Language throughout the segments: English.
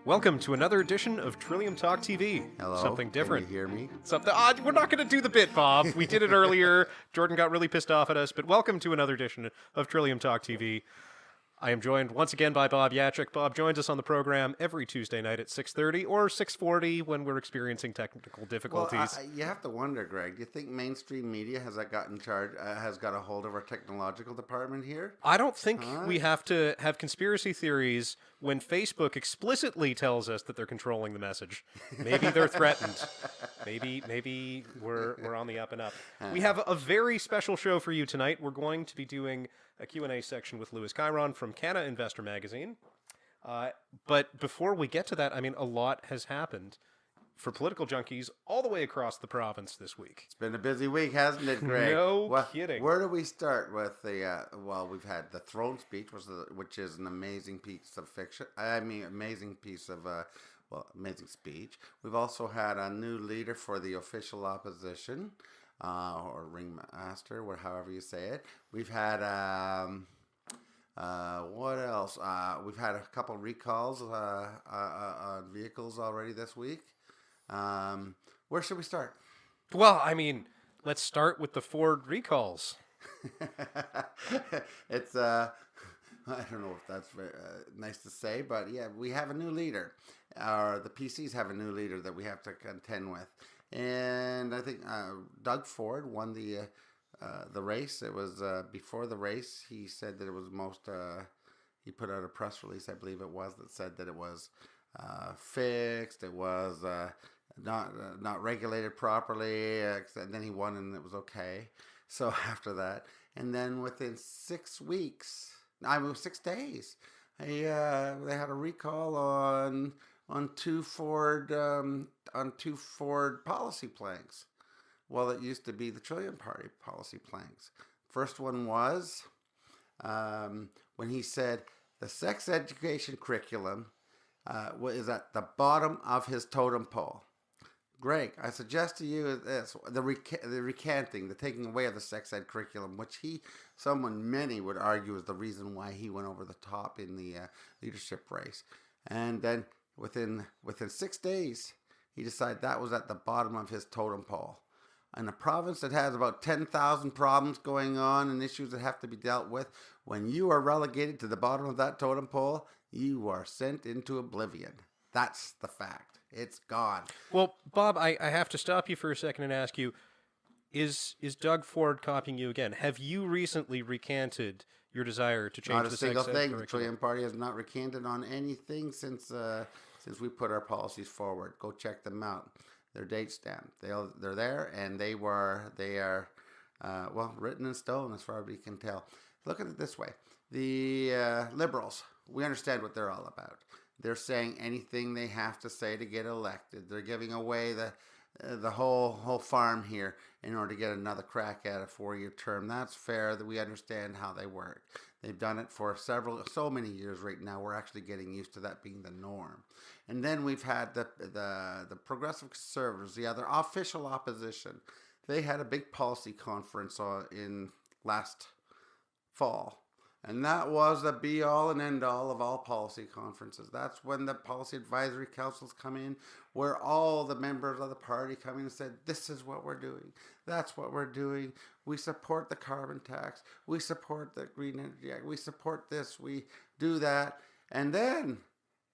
Welcome to another edition of Trillium Talk TV. Hello. Something different. Can you hear me? Something. We're not going to do the bit, Bob. We did it earlier. Jordan got really pissed off at us, but welcome to another edition of Trillium Talk TV. I am joined once again by Bob Yaciuk. Bob joins us on the program every Tuesday night at 6:30 or 6:40 when we're experiencing technical difficulties. Well, you have to wonder, Greg. Do you think mainstream media has got a hold of our technological department here? I don't think we have to have conspiracy theories when Facebook explicitly tells us that they're controlling the message. Maybe they're threatened. Maybe we're on the up and up. We have a very special show for you tonight. We're going to be doing a Q&A section with Kyron from Cannalnvestor magazine. But before we get to that, I mean, a lot has happened for political junkies all the way across the province this week. It's been a busy week, hasn't it, Greg? No kidding. Where do we start with the? We've had the throne speech, which is an amazing piece of fiction. Amazing piece of amazing speech. We've also had a new leader for the official opposition. Or ringmaster, however you say it. We've had what else? We've had a couple recalls on vehicles already this week. Where should we start? Well, I mean, let's start with the Ford recalls. It's I don't know if that's very, nice to say, but yeah, we have a new leader. The PCs have a new leader that we have to contend with. And I think Doug Ford won the race. It was before the race. He said that it was he put out a press release, I believe it was, that said that it was fixed. It was not regulated properly. And then he won, and it was okay. So after that, and then within 6 days, they had a recall on two Ford policy planks. Well, it used to be the Trillium Party policy planks. First one was when he said the sex education curriculum is at the bottom of his totem pole. Greg, I suggest to you this: the recanting, the taking away of the sex ed curriculum, which many would argue is the reason why he went over the top in the leadership race, and then within 6 days, he decided that was at the bottom of his totem pole. In a province that has about 10,000 problems going on and issues that have to be dealt with, when you are relegated to the bottom of that totem pole, you are sent into oblivion. That's the fact. It's gone. Well, Bob, I have to stop you for a second and ask you, is Doug Ford copying you again? Have you recently recanted your desire to change the sex ed curriculum? Not a single thing. The Trillium Party has not recanted on anything since we put our policies forward. Go check them out. They're date stamped. They're there, and they are written in stone as far as we can tell. Look at it this way: the Liberals, we understand what they're all about. They're saying anything they have to say to get elected. They're giving away the whole farm here in order to get another crack at a 4-year term. That's fair. That we understand how they work. They've done it for so many years right now. We're actually getting used to that being the norm. And then we've had the Progressive Conservatives, the other official opposition. They had a big policy conference in last fall. And that was the be-all and end-all of all policy conferences. That's when the policy advisory councils come in, where all the members of the party come in and said, this is what we're doing. That's what we're doing. We support the carbon tax. We support the Green Energy Act. We support this. We do that. And then,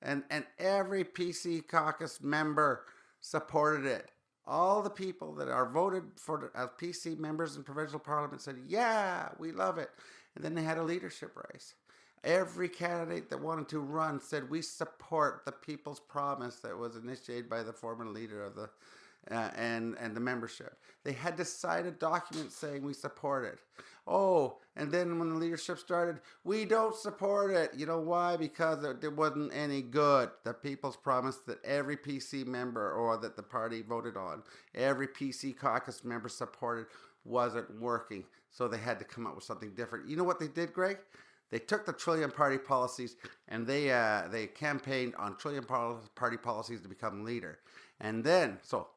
and every PC caucus member supported it. All the people that are voted for as PC members in provincial parliament said, yeah, we love it. And then they had a leadership race. Every candidate that wanted to run said, we support the People's Promise that was initiated by the former leader of the and the membership. They had to sign a document saying we support it. Oh, and then when the leadership started, we don't support it. You know why? Because it wasn't any good. The People's Promise that every PC member or that the party voted on, every PC caucus member supported, wasn't working. So they had to come up with something different. You know what they did, Greg? They took the Trillium Party policies and they campaigned on Trillium Party policies to become leader. And then, so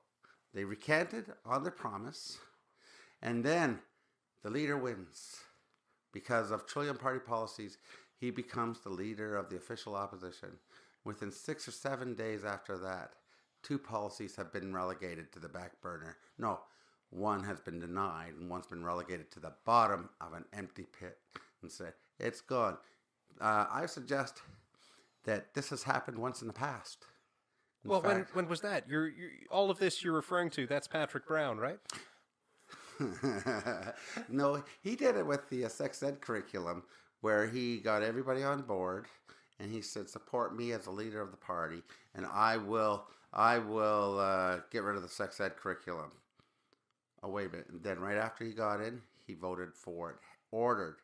they recanted on their promise. And then the leader wins. Because of Trillium Party policies, he becomes the leader of the official opposition. Within 6 or 7 days after that, 2 policies have been relegated to the back burner. No, one has been denied and one's been relegated to the bottom of an empty pit and said, it's gone. I suggest that this has happened once in the past. Well, when was that? You're all of this you're referring to, that's Patrick Brown, right? No, he did it with the sex ed curriculum where he got everybody on board and he said, support me as a leader of the party and I will get rid of the sex ed curriculum. Oh, wait a minute. And then right after he got in, he voted for it, ordered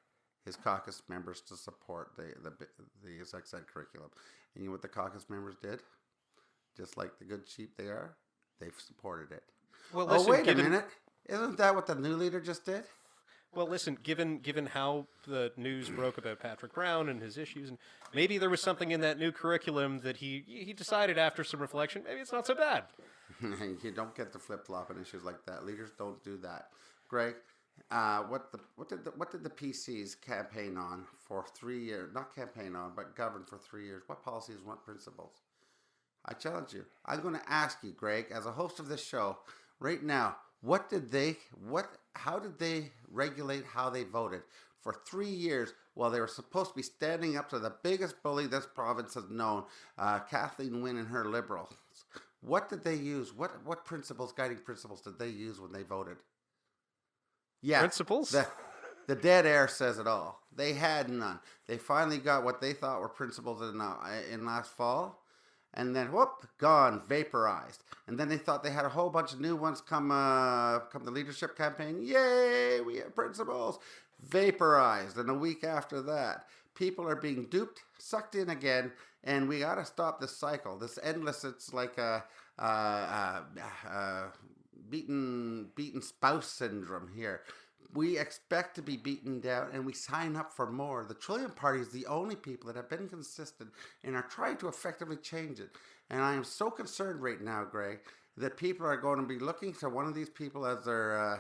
his caucus members to support the sex ed curriculum. And you know what the caucus members did? Just like the good sheep they are, they've supported it. Well, listen, wait a minute. Isn't that what the new leader just did? Well, listen, given how the news broke about Patrick Brown and his issues, and maybe there was something in that new curriculum that he decided after some reflection, maybe it's not so bad. You don't get to flip-flop on issues like that. Leaders don't do that. Greg, what did the PCs campaign on for 3 years? Not campaign on, but govern for 3 years. What policies, what principles? I challenge you. I'm going to ask you, Greg, as a host of this show, right now, how did they regulate how they voted for 3 years while they were supposed to be standing up to the biggest bully this province has known, Kathleen Wynne and her Liberals? What did they use? What principles, guiding principles did they use when they voted? Yeah, principles? The dead air says it all. They had none. They finally got what they thought were principles in last fall. And then, whoop, gone, vaporized. And then they thought they had a whole bunch of new ones come the leadership campaign. Yay, we have principles. Vaporized. And a week after that, people are being duped, sucked in again, and we got to stop this cycle. This endless, it's like a beaten spouse syndrome here. We expect to be beaten down and we sign up for more. The Trillium Party is the only people that have been consistent and are trying to effectively change it. And I am so concerned right now, Greg, that people are going to be looking to one of these people as their,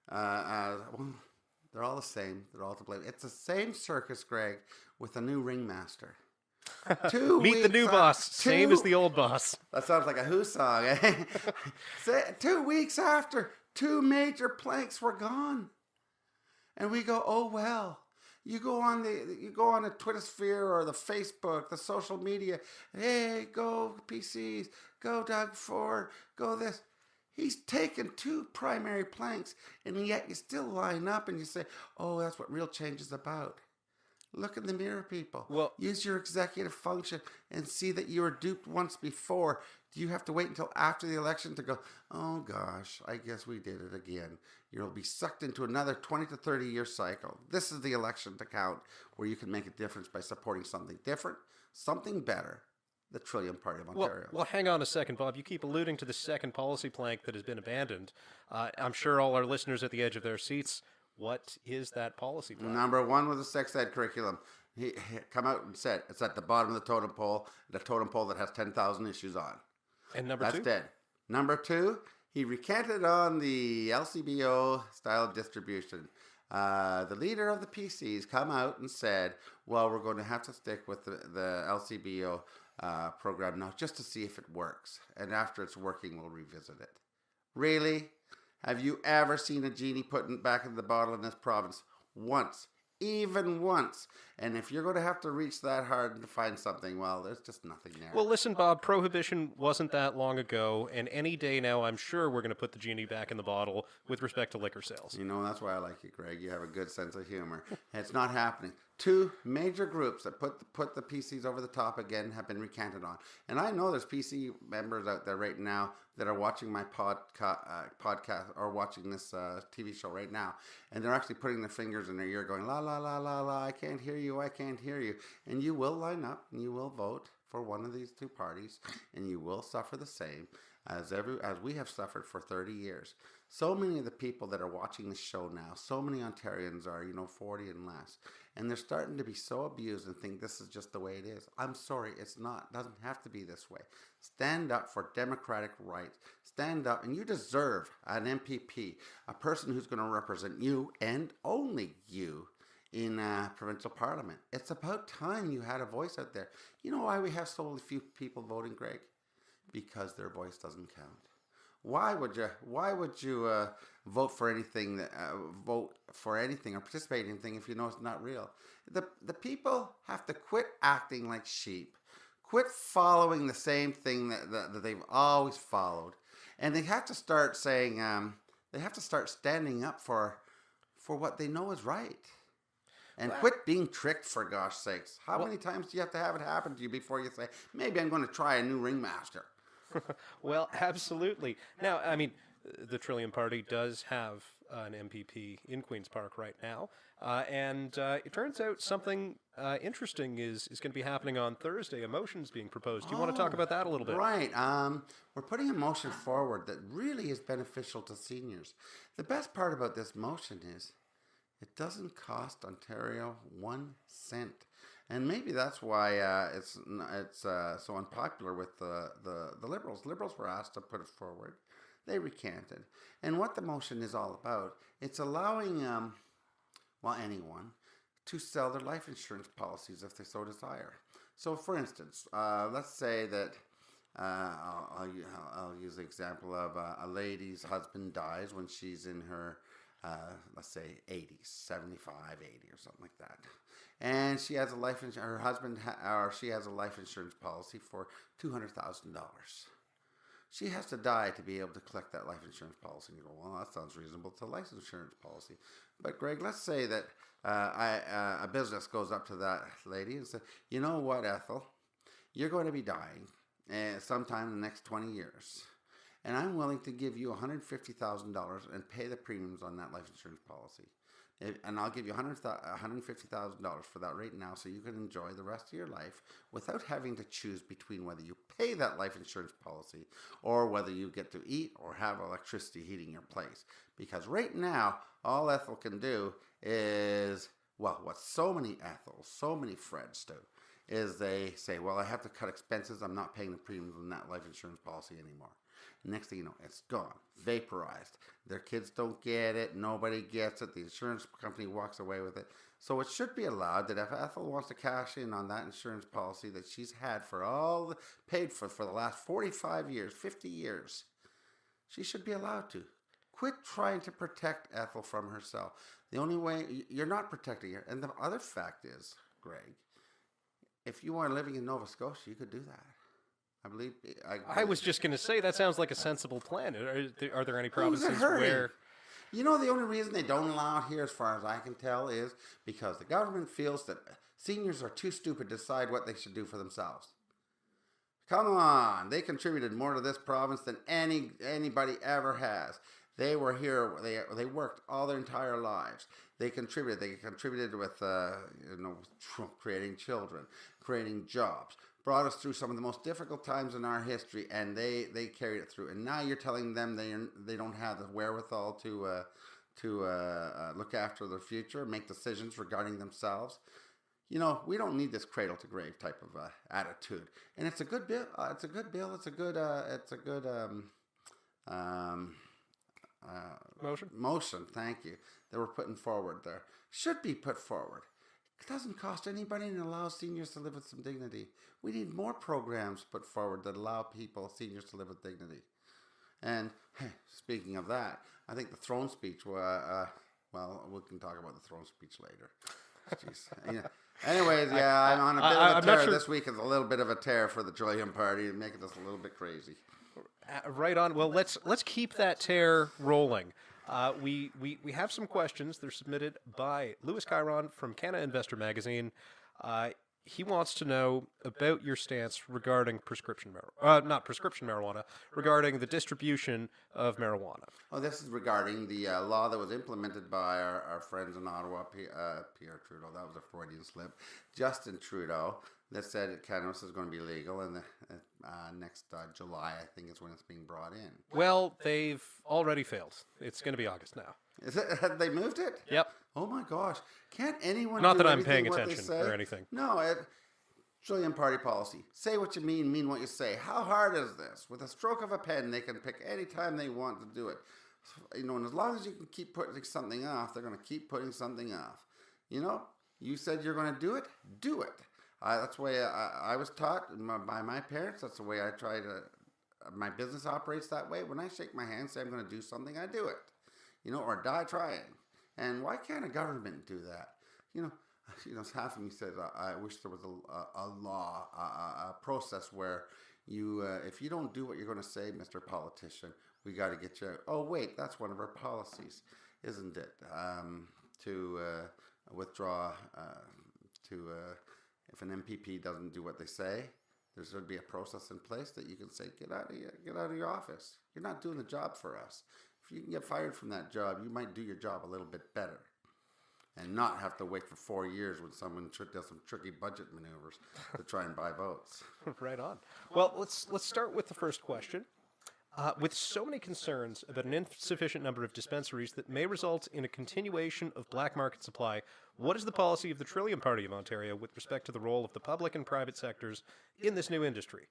they're all the same. They're all to blame. It's the same circus, Greg, with a new ringmaster. Meet the new boss, same as the old boss. That sounds like a Who song. Eh? 2 weeks after, 2 major planks were gone. And we go, oh well. You go on the Twitter sphere or the Facebook, the social media. Hey, go PCs, go Doug Ford, go this. He's taken 2 primary planks, and yet you still line up and you say, oh, that's what real change is about. Look in the mirror, people. Well, use your executive function and see that you were duped once before. Do you have to wait until after the election to go, oh gosh, I guess we did it again? You'll be sucked into another 20 to 30 year cycle. This is the election to count where you can make a difference by supporting something different, something better. The Trillium Party of Ontario. Well, hang on a second, Bob. You keep alluding to the second policy plank that has been abandoned. I'm sure all our listeners at the edge of their seats. What is that policy plank? Number 1 was the sex ed curriculum. He come out and said it's at the bottom of the totem pole that has 10,000 issues on. And number 2? That's dead. Number 2, he recanted on the LCBO style of distribution. The leader of the PCs come out and said, well, we're going to have to stick with the LCBO program now just to see if it works. And after it's working, we'll revisit it. Really? Have you ever seen a genie put back in the bottle in this province? Once. Even once. And if you're going to have to reach that hard to find something, well, there's just nothing there. Well, listen, Bob, prohibition wasn't that long ago, and any day now I'm sure we're going to put the genie back in the bottle with respect to liquor sales. You know, that's why I like you, Greg. You have a good sense of humor. It's not happening. 2 major groups that put the PCs over the top again have been recanted on. And I know there's PC members out there right now that are watching my podcast or watching this TV show right now. And they're actually putting their fingers in their ear going, la, la, la, la, la, I can't hear you, I can't hear you. And you will line up and you will vote for one of these 2 parties. And you will suffer the same as we have suffered for 30 years. So many of the people that are watching this show now, so many Ontarians are, 40 and less. And they're starting to be so abused and think this is just the way it is. I'm sorry, it's not. It doesn't have to be this way. Stand up for democratic rights. Stand up, and you deserve an MPP, a person who's going to represent you and only you in provincial parliament. It's about time you had a voice out there. You know why we have so few people voting, Greg? Because their voice doesn't count. Why would you vote for anything or participate in anything if you know it's not real? The people have to quit acting like sheep. Quit following the same thing that they've always followed, and they have to start saying they have to start standing up for what they know is right. And quit being tricked, for gosh sakes. How many times do you have to have it happen to you before you say, maybe I'm going to try a new ringmaster? Well, absolutely. Now, I mean, the Trillium Party does have an MPP in Queen's Park right now, and it turns out something interesting is going to be happening on Thursday. A motion's being proposed. Do you want to talk about that a little bit? Right. We're putting a motion forward that really is beneficial to seniors. The best part about this motion is it doesn't cost Ontario 1 cent. And maybe that's why it's so unpopular with the Liberals. Liberals were asked to put it forward. They recanted. And what the motion is all about, it's allowing anyone to sell their life insurance policies if they so desire. So, for instance, let's say that I'll use the example of a lady's husband dies when she's in her let's say 80s, 75, 80 or something like that. And she has a life insurance, her husband, or she has a life insurance policy for $200,000. She has to die to be able to collect that life insurance policy. And you go, well, that sounds reasonable. It's a life insurance policy. But Greg, let's say that a business goes up to that lady and says, you know what, Ethel, you're going to be dying sometime in the next 20 years. And I'm willing to give you $150,000 and pay the premiums on that life insurance policy. And I'll give you $150,000 for that right now so you can enjoy the rest of your life without having to choose between whether you pay that life insurance policy or whether you get to eat or have electricity heating your place. Because right now, all Ethel can do is, well, what so many Ethels, so many Freds do, is they say, well, I have to cut expenses. I'm not paying the premiums on that life insurance policy anymore. Next thing you know, it's gone, vaporized. Their kids don't get it. Nobody gets it. The insurance company walks away with it. So it should be allowed that if Ethel wants to cash in on that insurance policy that she's had paid for the last 45 years, 50 years, she should be allowed to. Quit trying to protect Ethel from herself. The only way, you're not protecting her. And the other fact is, Greg, if you are living in Nova Scotia, you could do that. I was just going to say, that sounds like a sensible plan. Are there any provinces where... You know, the only reason they don't allow it here, as far as I can tell, is because the government feels that seniors are too stupid to decide what they should do for themselves. Come on, they contributed more to this province than anybody ever has. They were here. They worked all their entire lives. They contributed. They contributed with creating children, creating jobs. Brought us through some of the most difficult times in our history, and they carried it through. And now you're telling them they don't have the wherewithal to look after their future, make decisions regarding themselves. You know, we don't need this cradle to grave type of attitude. And it's a good bill. It's a good bill. It's a good motion. Thank you. That we're putting forward there. Should be put forward. It doesn't cost anybody and allows seniors to live with some dignity. We need more programs put forward that allow seniors to live with dignity. And hey, speaking of that, I think the throne speech, well, we can talk about the throne speech later. Jeez. Yeah. Anyways, I'm on a bit of a tear. This week is a little bit of a tear for the Trillium Party and making us a little bit crazy. Right on. Well, let's keep that tear rolling. We have some questions. They're submitted by Louis Kyron from Cannalnvestor magazine. He wants to know about your stance regarding regarding the distribution of marijuana. Oh, this is regarding the law that was implemented by our friends in Ottawa, Pierre Trudeau. That was a Freudian slip. Justin Trudeau, that said cannabis is going to be legal, and next July, I think, is when it's being brought in. Well, they've already failed. It's going to be August now. Is it? Have they moved it? Yep. Oh my gosh! Can't anyone? Not that I'm paying attention or anything. No, Trillium Party policy. Say what you mean what you say. How hard is this? With a stroke of a pen, they can pick any time they want to do it. You know, and as long as you can keep putting something off, they're going to keep putting something off. You said you're going to do it. Do it. That's the way I was taught by my parents. That's the way I try to. My business operates that way. When I shake my hand, say I'm going to do something, I do it. Or die trying. And why can't a government do that? Half of me says I wish there was a law, a process where you, if you don't do what you're going to say, Mr. Politician, we got to get you out. Oh wait, that's one of our policies, isn't it? To withdraw. If an MPP doesn't do what they say, there should be a process in place that you can say, get out of your office. You're not doing the job for us. If you can get fired from that job, you might do your job a little bit better and not have to wait for 4 years when someone does some tricky budget maneuvers to try and buy votes. Right on. Well, let's start with the first question. With so many concerns about an insufficient number of dispensaries that may result in a continuation of black market supply, what is the policy of the Trillium Party of Ontario with respect to the role of the public and private sectors in this new industry?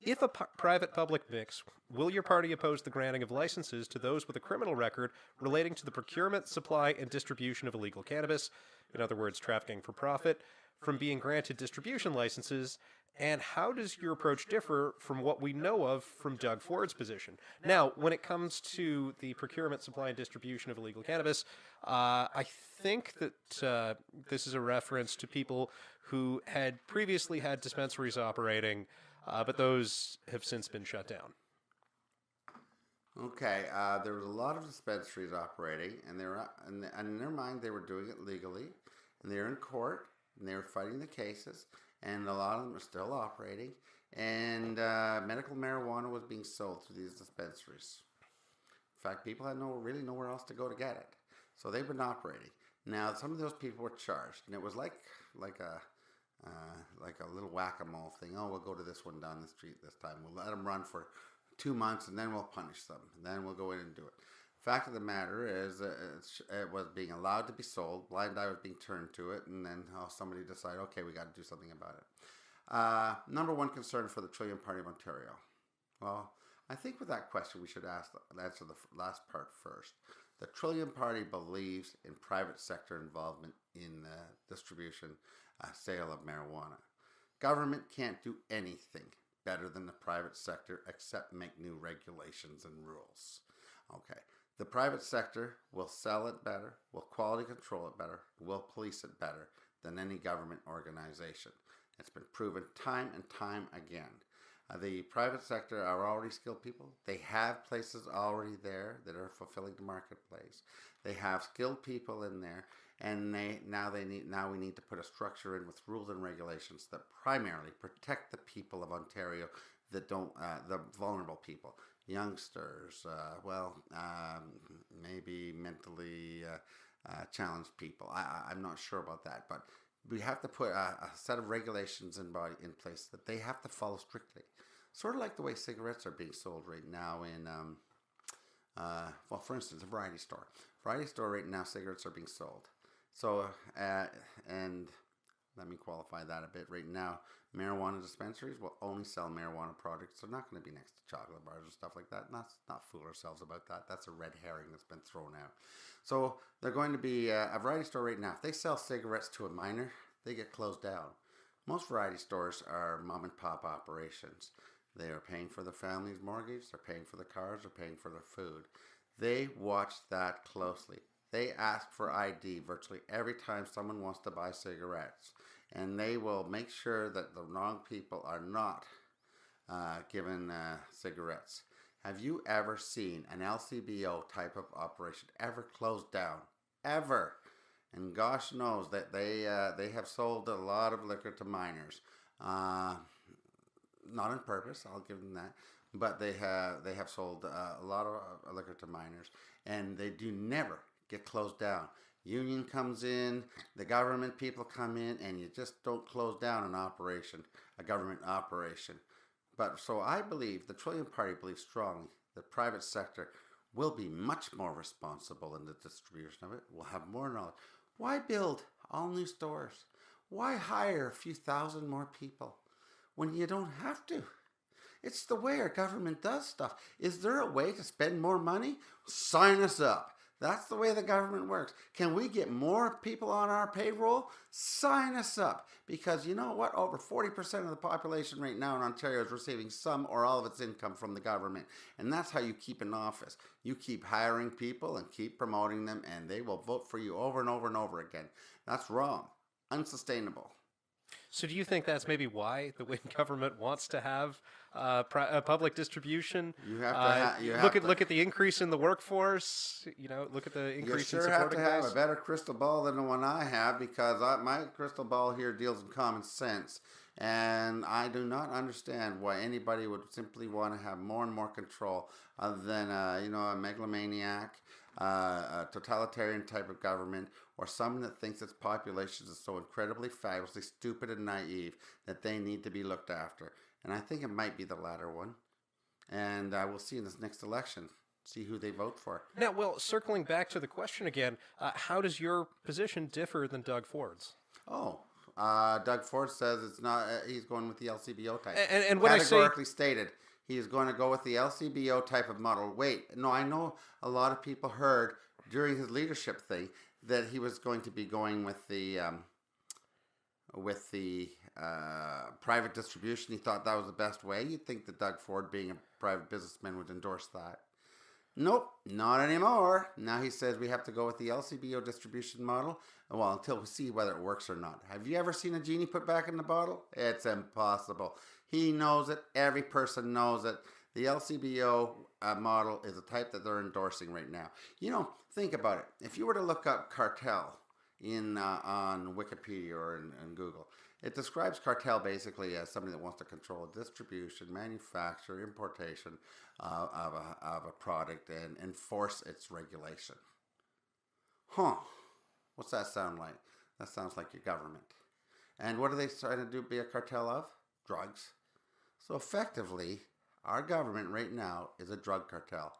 If a private-public mix, will your party oppose the granting of licenses to those with a criminal record relating to the procurement, supply, and distribution of illegal cannabis, in other words, trafficking for profit, from being granted distribution licenses? And how does your approach differ from what we know of from Doug Ford's position? Now, when it comes to the procurement, supply, and distribution of illegal cannabis, I think that this is a reference to people who had previously had dispensaries operating, but those have since been shut down. Okay, there was a lot of dispensaries operating, and and in their mind they were doing it legally, and they were in court, and they were fighting the cases, and a lot of them are still operating, and medical marijuana was being sold through these dispensaries. In fact, people had really nowhere else to go to get it, so they've been operating. Now, some of those people were charged, and it was like a little whack-a-mole thing. Oh, we'll go to this one down the street this time. We'll let them run for 2 months, and then we'll punish them, and then we'll go in and do it. Fact of the matter is, it was being allowed to be sold. Blind eye was being turned to it, and then somebody decided, okay, we got to do something about it. Number one concern for the Trillium Party of Ontario. Well, I think with that question, we should answer the last part first. The Trillium Party believes in private sector involvement in the distribution, sale of marijuana. Government can't do anything better than the private sector except make new regulations and rules. Okay. The private sector will sell it better, will quality control it better, will police it better than any government organization. It's been proven time and time again. The private sector are already skilled people. They have places already there that are fulfilling the marketplace. They have skilled people in there, and now we need to put a structure in with rules and regulations that primarily protect the people of Ontario that don't, the vulnerable people. Youngsters, maybe mentally challenged people. I'm not sure about that, but we have to put a set of regulations in place that they have to follow strictly. Sort of like the way cigarettes are being sold right now in, for instance, a variety store. Variety store right now, cigarettes are being sold. So, and let me qualify that a bit. Right now, marijuana dispensaries will only sell marijuana products. They're not going to be next to chocolate bars or stuff like that. Let's not fool ourselves about that. That's a red herring that's been thrown out. So they're going to be a variety store right now. If they sell cigarettes to a minor, they get closed down. Most variety stores are mom and pop operations. They are paying for their family's mortgage. They're paying for the cars. They're paying for their food. They watch that closely. They ask for ID virtually every time someone wants to buy cigarettes. And they will make sure that the wrong people are not given cigarettes. Have you ever seen an LCBO type of operation ever closed down? Ever? And gosh knows that they have sold a lot of liquor to minors. Not on purpose, I'll give them that. But they have sold a lot of liquor to minors. And they do never get closed down. Union comes in, the government people come in, and you just don't close down an operation, a government operation. But so I believe, the Trillium Party believes strongly, the private sector will be much more responsible in the distribution of it, will have more knowledge. Why build all new stores? Why hire a few thousand more people when you don't have to? It's the way our government does stuff. Is there a way to spend more money? Sign us up. That's the way the government works. Can we get more people on our payroll? Sign us up. Because you know what? Over 40% of the population right now in Ontario is receiving some or all of its income from the government. And that's how you keep in office. You keep hiring people and keep promoting them, and they will vote for you over and over and over again. That's wrong. Unsustainable. So do you think that's maybe why the Wynne government wants to have public distribution? You have to look at the increase in the workforce. Look at the increase you in sure have supporting to have guys. a better crystal ball than the one I have, because my crystal ball here deals in common sense. And I do not understand why anybody would simply want to have more and more control other than, a megalomaniac, a totalitarian type of government, or someone that thinks its population is so incredibly fabulously stupid and naive that they need to be looked after. And I think it might be the latter one. And we'll see in this next election, see who they vote for. Now, well, circling back to the question again, how does your position differ than Doug Ford's? Doug Ford says it's not. He's going with the LCBO type. And what categorically stated, he is going to go with the LCBO type of model. Wait, no, I know a lot of people heard during his leadership thing that he was going to be going with the private distribution. He thought that was the best way. You'd think that Doug Ford, being a private businessman, would endorse that. Nope, not anymore. Now he says we have to go with the LCBO distribution model, well, until we see whether it works or not. Have you ever seen a genie put back in the bottle? It's impossible. He knows it. Every person knows it. The LCBO model is a type that they're endorsing right now. Think about it. If you were to look up cartel on Wikipedia or in Google, it describes cartel basically as somebody that wants to control distribution, manufacture, importation of a product and enforce its regulation. What's that sound like? That sounds like your government. And what are they trying to be a cartel of? Drugs. So effectively, our government right now is a drug cartel.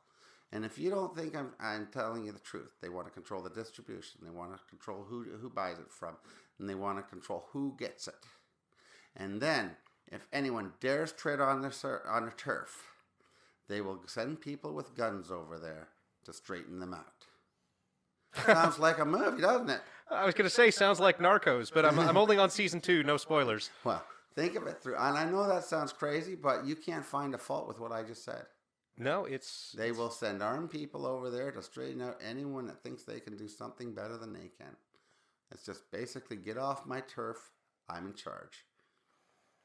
And if you don't think I'm telling you the truth, they want to control the distribution. They want to control who buys it from. And they want to control who gets it. And then, if anyone dares tread on their turf, they will send people with guns over there to straighten them out. Sounds like a movie, doesn't it? I was going to say, sounds like Narcos, but I'm only on season 2, no spoilers. Well, think of it through. And I know that sounds crazy, but you can't find a fault with what I just said. No, They will send armed people over there to straighten out anyone that thinks they can do something better than they can. It's just basically, get off my turf, I'm in charge.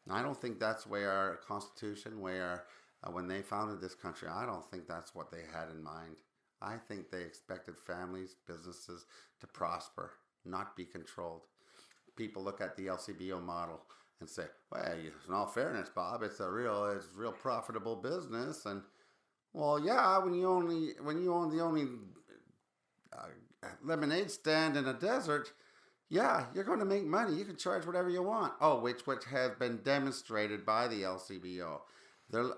I don't think that's where our Constitution, when they founded this country, I don't think that's what they had in mind. I think they expected families, businesses to prosper, not be controlled. People look at the LCBO model and say, well, in all fairness, Bob, it's real profitable business. And well, yeah, when you own the only lemonade stand in a desert, yeah, you're going to make money. You can charge whatever you want. Oh, which has been demonstrated by the LCBO.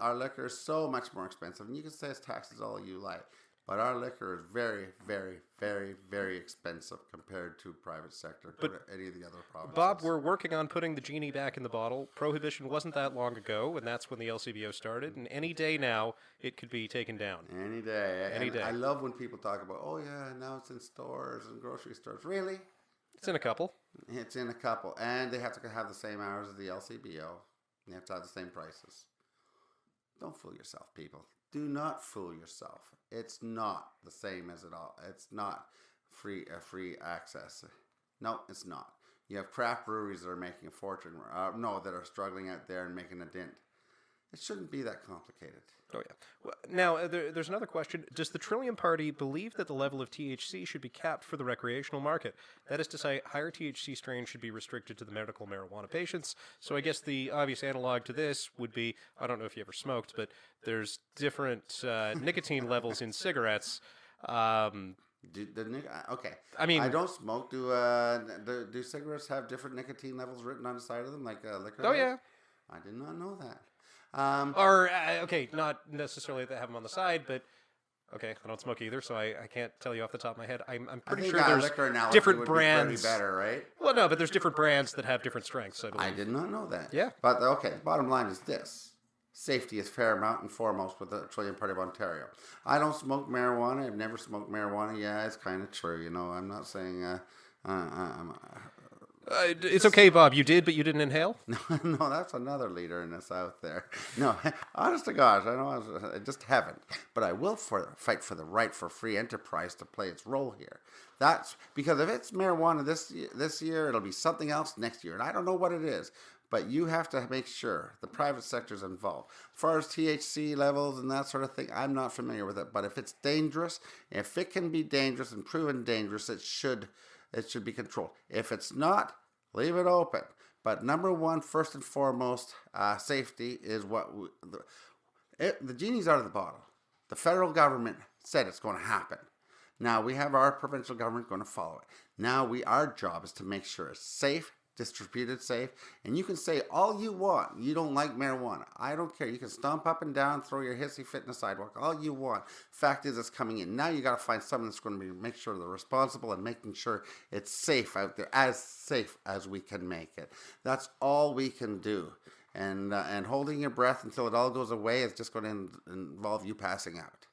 Our liquor is so much more expensive, and you can say it's taxes all you like, but our liquor is very, very, very, very expensive compared to private sector, any of the other provinces. Bob, we're working on putting the genie back in the bottle. Prohibition wasn't that long ago, and that's when the LCBO started. And any day now, it could be taken down. Any day. Any day. I love when people talk about, oh yeah, now it's in stores and grocery stores. Really? It's in a couple. It's in a couple. And they have to have the same hours as the LCBO. They have to have the same prices. Don't fool yourself, people. Do not fool yourself. It's not the same as it all. It's not free access. No, it's not. You have craft breweries that are making a fortune. That are struggling out there and making a dent. It shouldn't be that complicated. Oh, yeah. Well, now, there's another question. Does the Trillium Party believe that the level of THC should be capped for the recreational market? That is to say, higher THC strains should be restricted to the medical marijuana patients. So I guess the obvious analog to this would be, I don't know if you ever smoked, but there's different nicotine levels in cigarettes. Okay. I mean, I don't smoke. Do cigarettes have different nicotine levels written on the side of them, like liquor? Oh, yeah. I did not know that. Okay, not necessarily that have them on the side, but okay, I don't smoke either, so I can't tell you off the top of my head. I'm pretty sure there's different brands. Better, right? Well, no, but there's different brands that have different strengths. I believe. I did not know that. Yeah. But okay, bottom line is this: safety is paramount and foremost with the Trillium Party of Ontario. I don't smoke marijuana. I've never smoked marijuana. Yeah, it's kind of true. You know, I'm not saying. It's okay, Bob. You did, but you didn't inhale? No, that's another leader in the South there. No, honest to God, I just haven't. But I will fight for the right for free enterprise to play its role here. That's because if it's marijuana this year, it'll be something else next year. And I don't know what it is. But you have to make sure the private sector is involved. As far as THC levels and that sort of thing, I'm not familiar with it. But if it's dangerous, if it can be dangerous and proven dangerous, it should be controlled. If it's not, leave it open. But number one, first and foremost, safety is what the genie's out of the bottle. The federal government said it's going to happen. Now we have our provincial government going to follow it. Now our job is to make sure it's safe, distributed safe, and you can say all you want. You don't like marijuana. I don't care. You can stomp up and down, throw your hissy fit in the sidewalk, all you want. Fact is, it's coming in. Now you got to find someone that's going to make sure they're responsible and making sure it's safe out there, as safe as we can make it. That's all we can do. And holding your breath until it all goes away is just going to involve you passing out.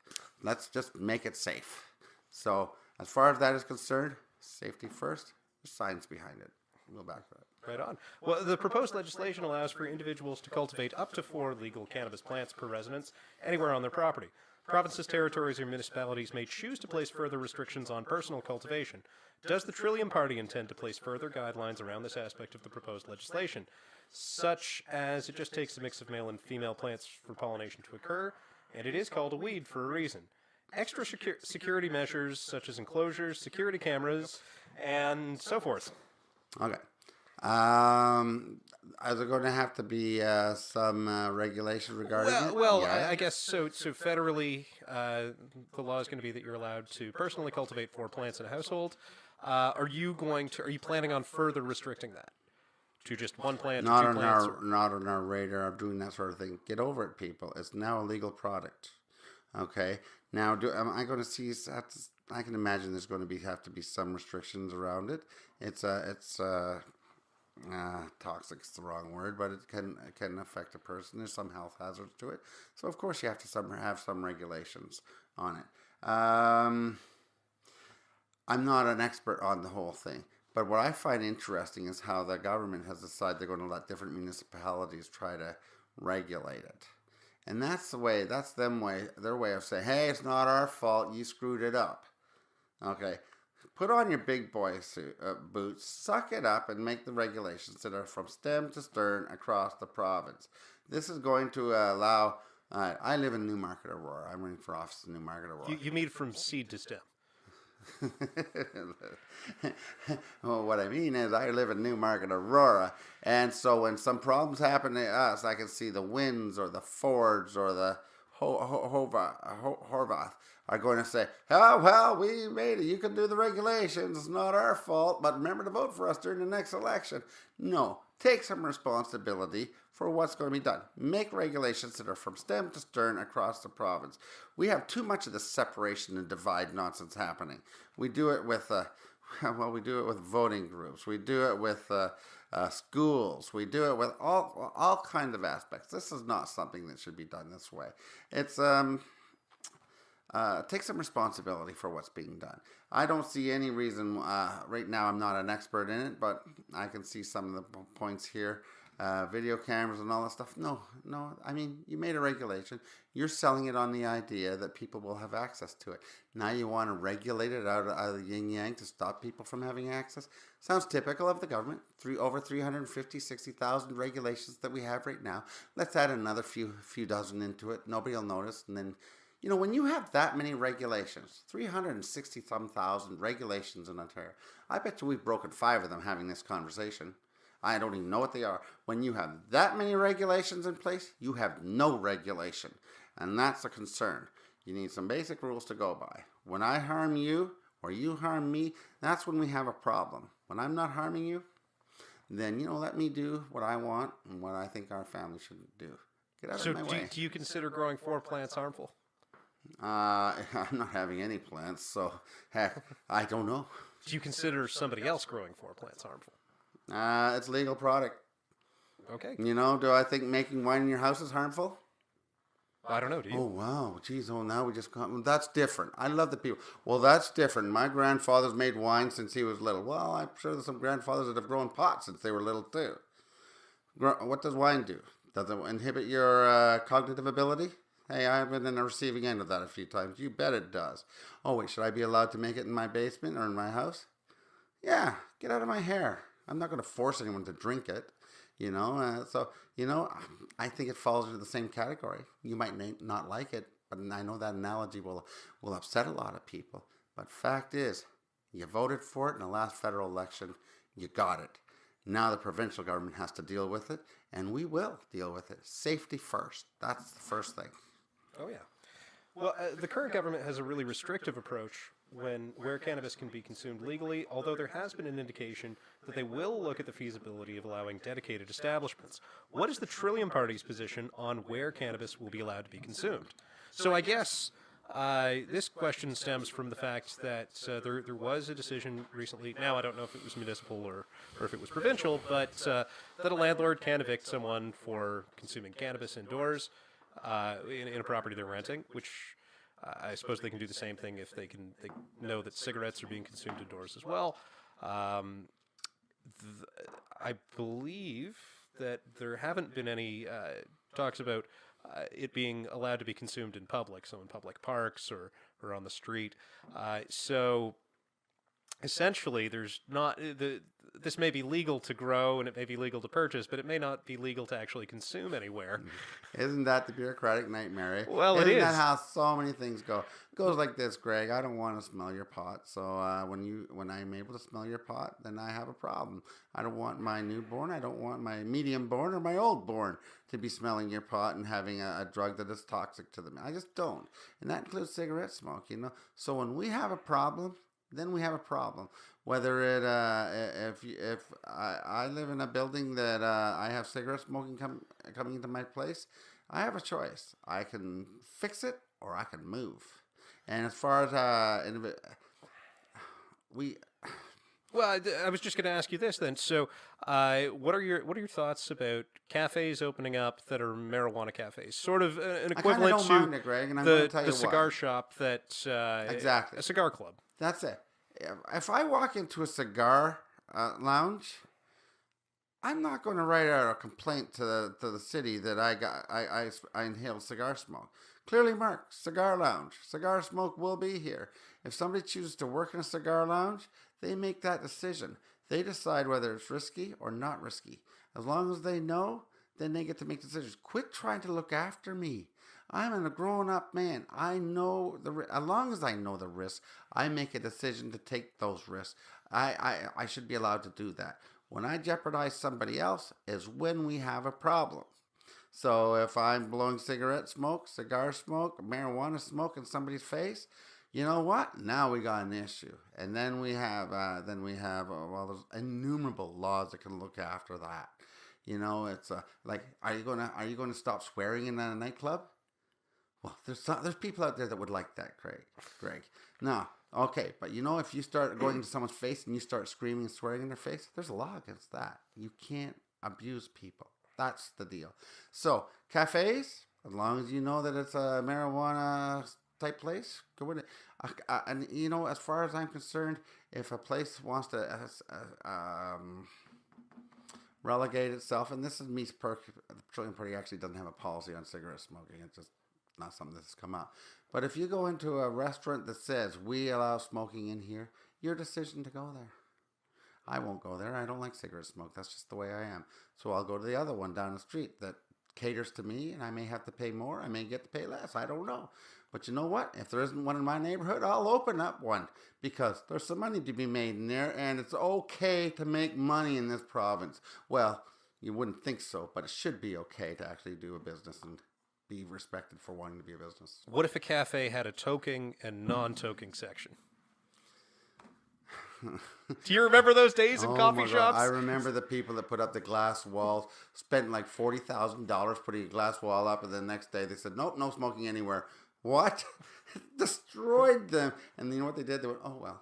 Let's just make it safe. So as far as that is concerned, safety first, there's science behind it. We'll go back to that. Right on. Well, the proposed legislation allows for individuals to cultivate up to 4 legal cannabis plants per residence anywhere on their property. Provinces, territories, or municipalities may choose to place further restrictions on personal cultivation. Does the Trillium Party intend to place further guidelines around this aspect of the proposed legislation, such as it just takes a mix of male and female plants for pollination to occur, and it is called a weed for a reason? Extra security measures such as enclosures, security cameras, and so forth. Okay. Is there going to have to be some regulation regarding it? Well, yeah. I guess so. So federally, the law is going to be that you're allowed to personally cultivate 4 plants in a household. Are you planning on further restricting that to just 1 plant? Not or 2 on plants, not on our radar of doing that sort of thing. Get over it, people. It's now a legal product. Okay. Now, am I going to see? I can imagine there's going to have to be some restrictions around it. It's toxic's the wrong word, but it can affect a person. There's some health hazards to it, so of course you have to have some regulations on it. I'm not an expert on the whole thing, but what I find interesting is how the government has decided they're going to let different municipalities try to regulate it. And that's their way of saying, hey, it's not our fault, you screwed it up. Okay, put on your big boy boots, suck it up, and make the regulations that are from stem to stern across the province. This is going to allow, I live in Newmarket, Aurora. I'm running for office in Newmarket, Aurora. You mean from seed to stem? Well, what I mean is I live in Newmarket, Aurora, and so when some problems happen to us, I can see the Wynnes or the Fords or the Horvath are going to say, oh, well, we made it. You can do the regulations. It's not our fault, but remember to vote for us during the next election. No, take some responsibility for what's going to be done. Make regulations that are from stem to stern across the province. We have too much of this separation and divide nonsense happening. We do it with, we do it with voting groups. We do it with schools. We do it with all kinds of aspects. This is not something that should be done this way. It's take some responsibility for what's being done. I don't see any reason. Right now, I'm not an expert in it, but I can see some of the points here. Video cameras and all that stuff. No. I mean, you made a regulation. You're selling it on the idea that people will have access to it. Now you want to regulate it out of the yin yang to stop people from having access. Sounds typical of the government. Over 60,000 regulations that we have right now. Let's add another few dozen into it. Nobody will notice. And then, when you have that many regulations, 360,000 regulations in Ontario, I bet you we've broken 5 of them having this conversation. I don't even know what they are. When you have that many regulations in place, you have no regulation. And that's a concern. You need some basic rules to go by. When I harm you or you harm me, that's when we have a problem. When I'm not harming you, then, let me do what I want and what I think our family should do. Get out of my way. Do you consider growing 4 plants harmful? I'm not having any plants, so heck, I don't know. Do you consider somebody else growing 4 plants harmful? It's a legal product. Okay. Do I think making wine in your house is harmful? I don't know. Do you? Oh, wow. Geez, now we just got... Well, that's different. I love the people. Well, that's different. My grandfather's made wine since he was little. Well, I'm sure there's some grandfathers that have grown pot since they were little, too. What does wine do? Does it inhibit your cognitive ability? Hey, I've been in the receiving end of that a few times. You bet it does. Oh, wait, should I be allowed to make it in my basement or in my house? Yeah, get out of my hair. I'm not going to force anyone to drink it, I think it falls into the same category. You might not like it, but I know that analogy will upset a lot of people. But fact is, you voted for it in the last federal election. You got it. Now the provincial government has to deal with it, and we will deal with it. Safety first. That's the first thing. Oh, yeah. Well, the current government has a really restrictive approach where cannabis can be consumed legally, although there has been an indication that they will look at the feasibility of allowing dedicated establishments. What is the Trillium Party's position on where cannabis will be allowed to be consumed? So I guess this question stems from the fact that there was a decision recently, now I don't know if it was municipal or if it was provincial, but that a landlord can evict someone for consuming cannabis indoors in a property they're renting, which I suppose they can do the same thing if they know that cigarettes are being consumed indoors as well. I believe that there haven't been any talks about it being allowed to be consumed in public, so in public parks or on the street. So essentially, there's not this may be legal to grow and it may be legal to purchase, but it may not be legal to actually consume anywhere. Isn't that the bureaucratic nightmare? Eh? Well, it is. Isn't that how so many things go? It goes like this, Greg. I don't want to smell your pot, so when I'm able to smell your pot, then I have a problem. I don't want my newborn, I don't want my medium born or my old born to be smelling your pot and having a drug that is toxic to them. I just don't, and that includes cigarette smoke. So when we have a problem, then we have a problem. Whether if I live in a building that I have cigarette smoking coming into my place, I have a choice. I can fix it or I can move. And as far as Well, I was just going to ask you this then. So, what are your thoughts about cafes opening up that are marijuana cafes? Sort of an equivalent to mind it, Greg, and I'm gonna tell you the cigar why. shop that Exactly. a cigar club. That's it. If I walk into a cigar lounge, I'm not going to write out a complaint to the city that I inhaled cigar smoke. Clearly marked, cigar lounge. Cigar smoke will be here. If somebody chooses to work in a cigar lounge, they make that decision. They decide whether it's risky or not risky. As long as they know, then they get to make decisions. Quit trying to look after me. I'm a grown-up man. I know as long as I know the risks, I make a decision to take those risks. I should be allowed to do that. When I jeopardize somebody else is when we have a problem. So if I'm blowing cigarette smoke, cigar smoke, marijuana smoke in somebody's face, you know what? Now we got an issue. And then we have there's innumerable laws that can look after that. It's like, are you gonna stop swearing in a nightclub? Well, there's people out there that would like that, Greg. No, okay, but if you start going to someone's face and you start screaming and swearing in their face, there's a law against that. You can't abuse people. That's the deal. So cafes, as long as you know that it's a marijuana type place, go in it. And as far as I'm concerned, if a place wants to relegate itself, and this is me, the Trillium Party actually doesn't have a policy on cigarette smoking. It's just not something that's come out. But if you go into a restaurant that says we allow smoking in here, your decision to go there. I won't go there. I don't like cigarette smoke. That's just the way I am. So I'll go to the other one down the street that caters to me, and I may have to pay more. I may get to pay less. I don't know. But you know what? If there isn't one in my neighborhood, I'll open up one because there's some money to be made in there, and it's okay to make money in this province. Well, you wouldn't think so, but it should be okay to actually do a business and be respected for wanting to be a business. What if a cafe had a toking and non-toking section? Do you remember those days in coffee shops? I remember the people that put up the glass walls, spent like $40,000 putting a glass wall up, and the next day they said, nope, no smoking anywhere. What? Destroyed them. And you know what they did? They went, oh, well,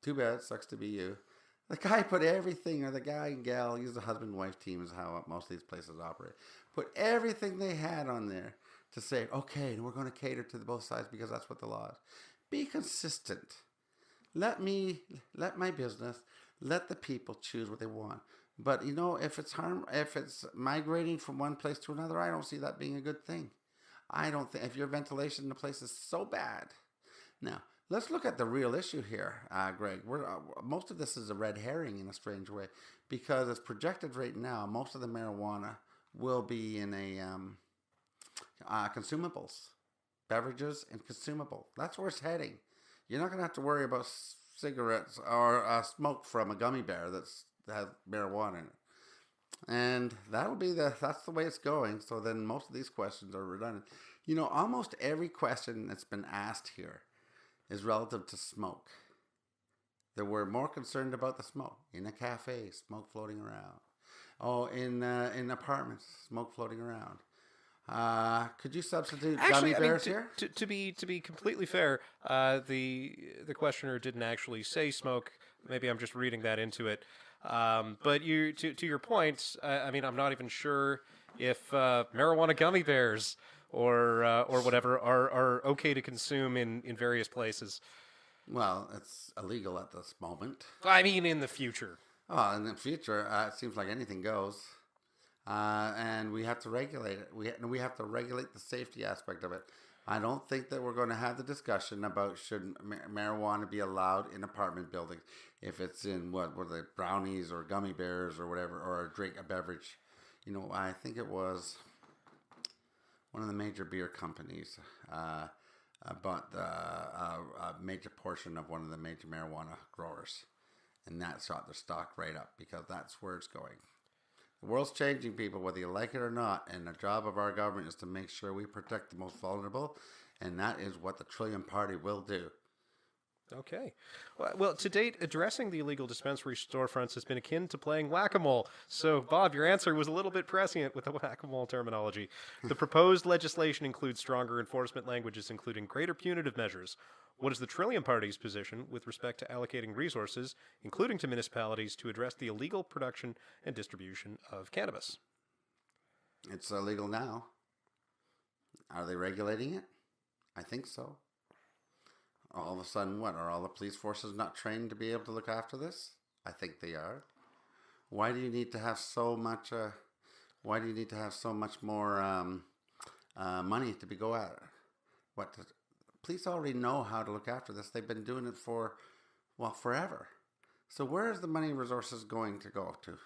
too bad. Sucks to be you. The guy put everything, or the guy and gal, use the husband and wife team is how most of these places operate. Put everything they had on there. to say, okay, we're going to cater to both sides because that's what the law is. Be consistent. Let my business, let the people choose what they want. But if it's migrating from one place to another, I don't see that being a good thing. I don't think if your ventilation in the place is so bad. Now, let's look at the real issue here, Greg. Most of this is a red herring in a strange way, because it's projected right now most of the marijuana will be in consumables, beverages and consumable. That's where it's heading. You're not going to have to worry about cigarettes or smoke from a gummy bear that has marijuana in it. And that's the way it's going. So then most of these questions are redundant. Almost every question that's been asked here is relative to smoke. That we're more concerned about the smoke in a cafe, smoke floating around. Oh, in apartments, smoke floating around. Could you substitute gummy bears here? To be completely fair, the questioner didn't actually say smoke. Maybe I'm just reading that into it. But to your point, I'm not even sure if marijuana gummy bears or whatever are okay to consume in various places. Well, it's illegal at this moment. I mean, in the future. Oh, in the future, it seems like anything goes. And we have to regulate it. We have to regulate the safety aspect of it. I don't think that we're going to have the discussion about should marijuana be allowed in apartment buildings if it's in what were they, brownies or gummy bears or whatever, or a beverage. I think it was one of the major beer companies bought a major portion of one of the major marijuana growers, and that shot their stock right up because that's where it's going. The world's changing, people, whether you like it or not, and the job of our government is to make sure we protect the most vulnerable, and that is what the Trillium Party will do. Okay. Well, to date, addressing the illegal dispensary storefronts has been akin to playing whack-a-mole. So, Bob, your answer was a little bit prescient with the whack-a-mole terminology. The proposed legislation includes stronger enforcement languages, including greater punitive measures. What is the Trillium Party's position with respect to allocating resources, including to municipalities, to address the illegal production and distribution of cannabis? It's illegal now. Are they regulating it? I think so. All of a sudden, what? Are all the police forces not trained to be able to look after this? I think they are. Why do you need to have so much? Why do you need to have so much more money to go at it? Police already know how to look after this. They've been doing it for, forever. So where is the money and resources going to go to?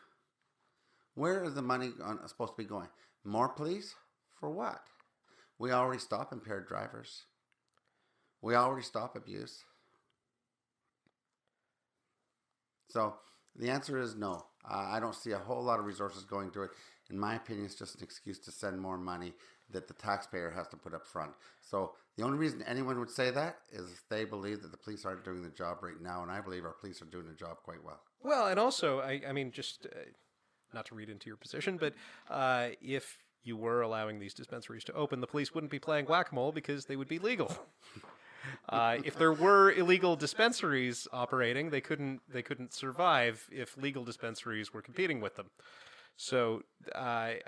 Where is the money supposed to be going? More police? For what? We already stop impaired drivers. We already stop abuse. So the answer is no. I don't see a whole lot of resources going to it. In my opinion, it's just an excuse to send more money that the taxpayer has to put up front. So the only reason anyone would say that is if they believe that the police aren't doing the job right now, and I believe our police are doing the job quite well. Well, and also, just not to read into your position, but if you were allowing these dispensaries to open, the police wouldn't be playing whack-a-mole because they would be legal. If there were illegal dispensaries operating, they couldn't survive if legal dispensaries were competing with them. So, I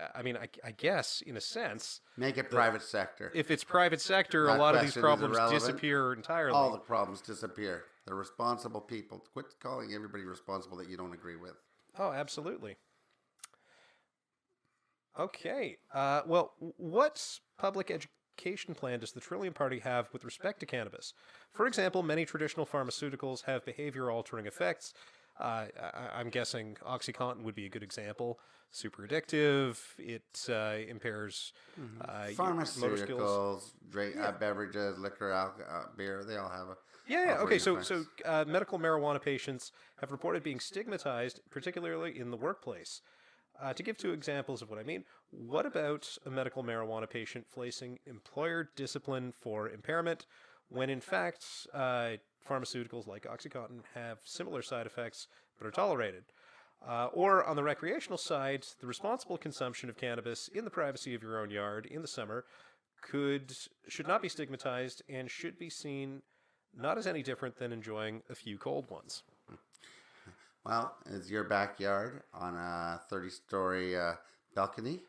guess, in a sense... Make it private sector. If it's private sector, a lot of these problems disappear entirely. All the problems disappear. The responsible people. Quit calling everybody responsible that you don't agree with. Oh, absolutely. Okay. What public education plan does the Trillium Party have with respect to cannabis? For example, many traditional pharmaceuticals have behavior-altering effects. I'm guessing OxyContin would be a good example. Super addictive. It impairs pharmaceuticals, beverages, liquor, alcohol, beer. They all have a Okay. So medical marijuana patients have reported being stigmatized, particularly in the workplace. To give two examples of what I mean, what about a medical marijuana patient facing employer discipline for impairment when, in fact, pharmaceuticals like OxyContin have similar side effects but are tolerated? Or on the recreational side, the responsible consumption of cannabis in the privacy of your own yard in the summer should not be stigmatized and should be seen not as any different than enjoying a few cold ones. Well, is your backyard on a 30-story balcony?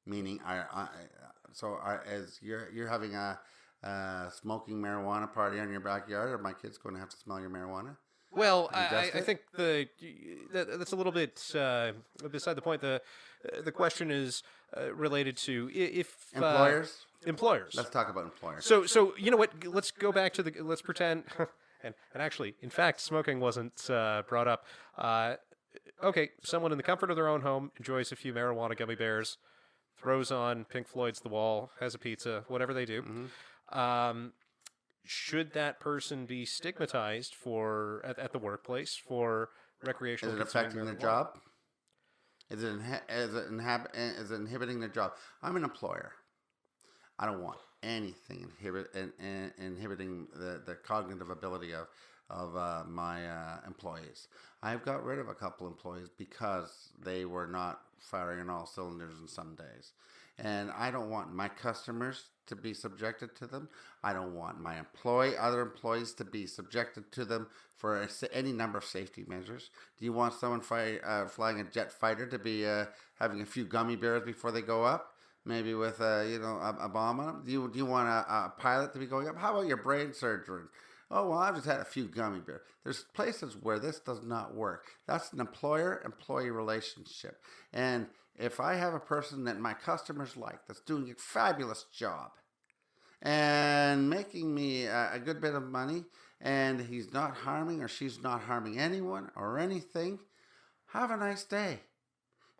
Meaning, as you're having a smoking marijuana party on your backyard, are my kids going to have to smell your marijuana? Well, Ingest I it? think that's a little bit beside the point. The question is related to if Employers? employers. Let's talk about employers. So you know what? Let's go back to let's pretend, and actually, in fact, smoking wasn't brought up. Okay, someone in the comfort of their own home enjoys a few marijuana gummy bears, throws on Pink Floyd's The Wall, has a pizza, whatever they do. Should that person be stigmatized at the workplace for recreational? Is it consuming affecting their marijuana? job? Is it inhibiting their job? I'm an employer. I don't want anything inhibiting the cognitive ability of my employees. I've got rid of a couple employees because they were not firing on all cylinders in some days. And I don't want my customers to be subjected to them. I don't want my other employees to be subjected to them for any number of safety measures. Do you want someone flying a jet fighter to be having a few gummy bears before they go up? Maybe with a bomb on them? Do you want a pilot to be going up? How about your brain surgeon? Oh, well, I've just had a few gummy bears. There's places where this does not work. That's an employer-employee relationship. And if I have a person that my customers like that's doing a fabulous job and making me a good bit of money, and he's not harming or she's not harming anyone or anything, have a nice day.